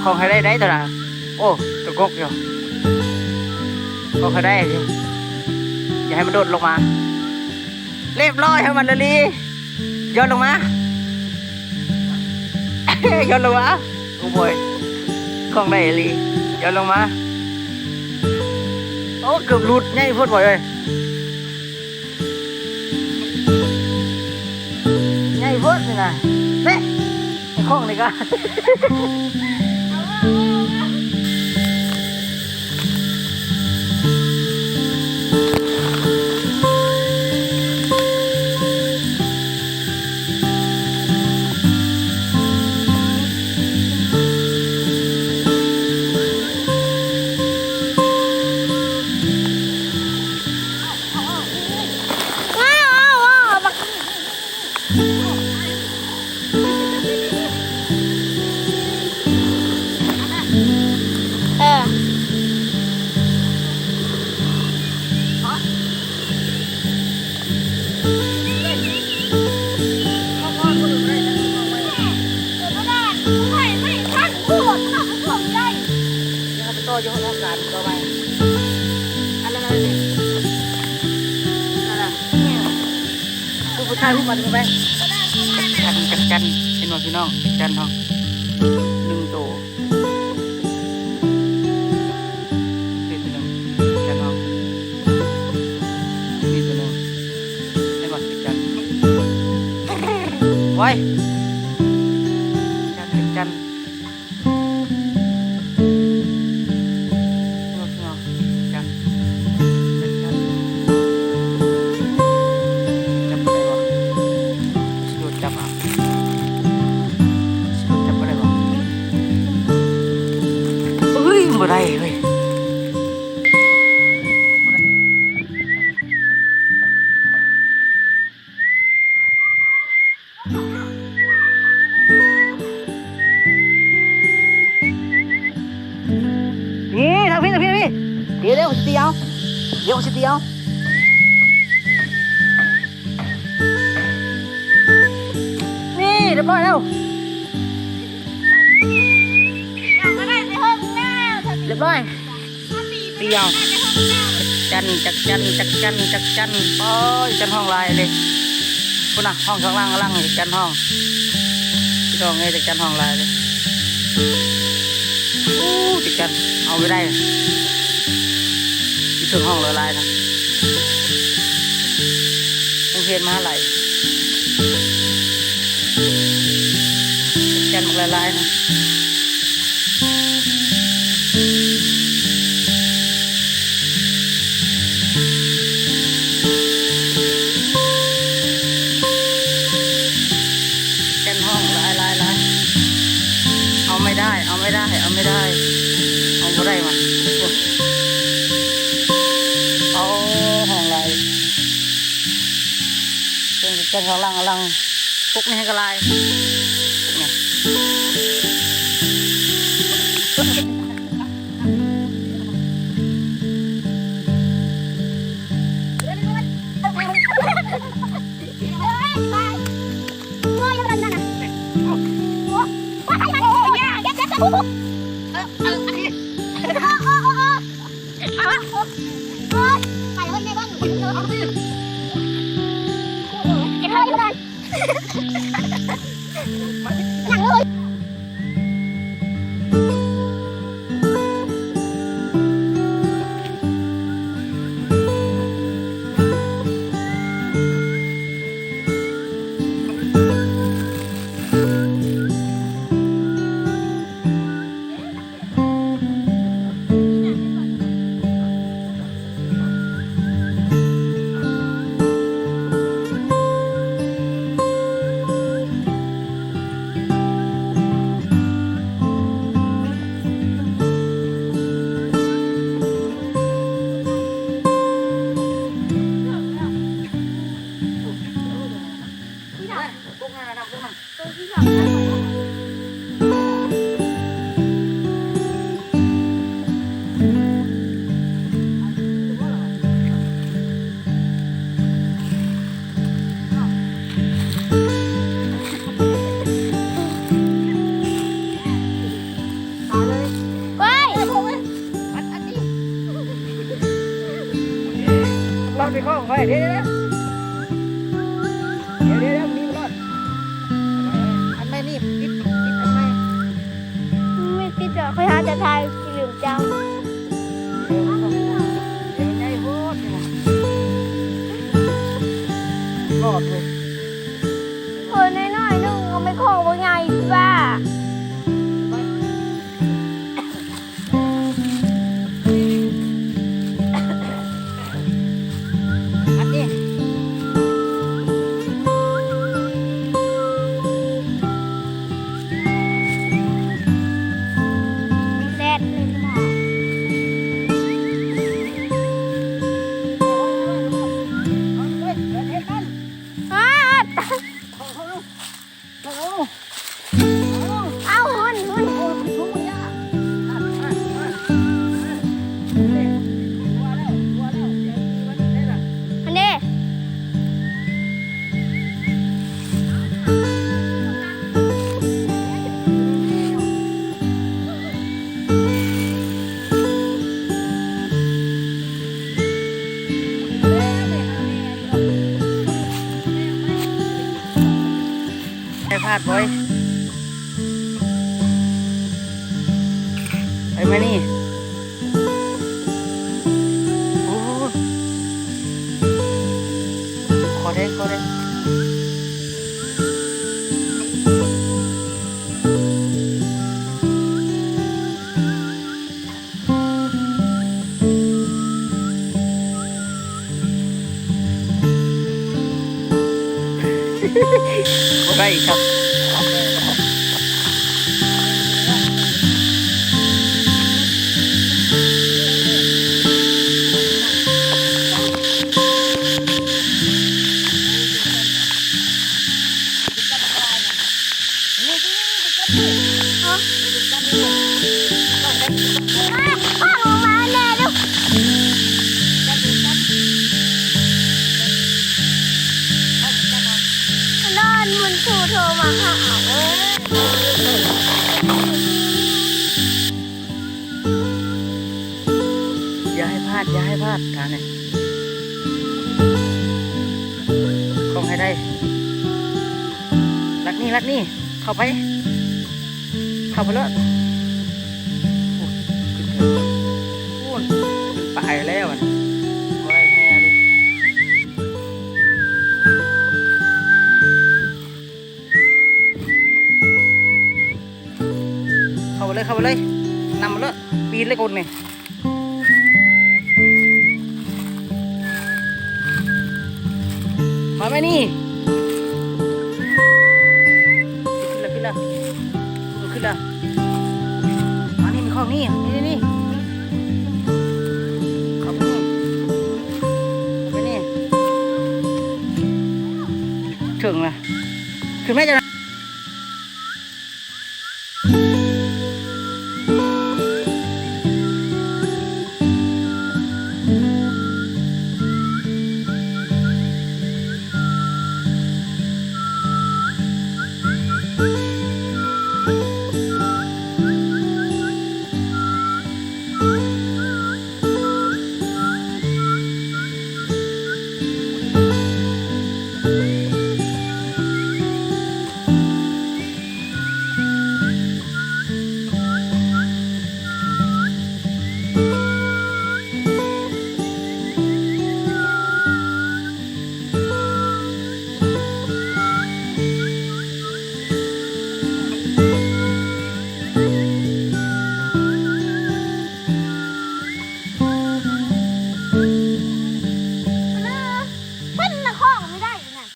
ของให้ได้ตัวน่ะโอ้ตะกกอยู่ของให้ได้อย่าให้มันโดดลงมาเรียบร้อยให้มันเลยย้อนลงมา ย้อนลงมาโอ้ยของได้เลยย้อนลงมาโอ้เกือบหลุดง่ายพูดบ่อยเลยง่ายพูดนี่นะเนี่ยไอ้ของนี่ก็โยนออกการก็ไปอันนั้นนี่นั่นน่ะผู้ชายผู้มันก็ไปจันเห็นว่าพี่น้องจันห้อง1 ตัวนี่ตัวหนึ่งจันห้องนี่ตัวหนึ่งเห็นว่าจันไว้จันบ่ได้เว้ยนี่ทางพี่เดี๋ยวสิเดียวนี่เรียบร้อยแล้วเรียบร้อยเตียวจันโอ้ยจันห้องลายเลยคุณน่ะห้องข้างล่างจันห้องพี่น้องไงจันห้องลายเลยโอ้จันเอาไม่ได้ที่ถึงห้องลายนะคงเห็นมาไหลจันหมดลายนะเอาไม่ได้เอาบ่ได้มันเอาห้องลายเป็นข้างล่างกุ๊กนี่ให้กระลาย าดบอยไปมานี่โอ้ขอได้บ่ได้ครับโทรมาหาอย่าให้พลาดทางนี้คงให้ได้รักนี่เข้าไปเลยพูดเป็นป่ายแล้วอ่ะไว้แง่เลยเข้าไปเลยนำมาเลยปีนเลยคนนี่มาไหมนี่ขึ้นละมานี่มันคลองนี่เข้าไปนี่ถึงละขึ้นแม่จะ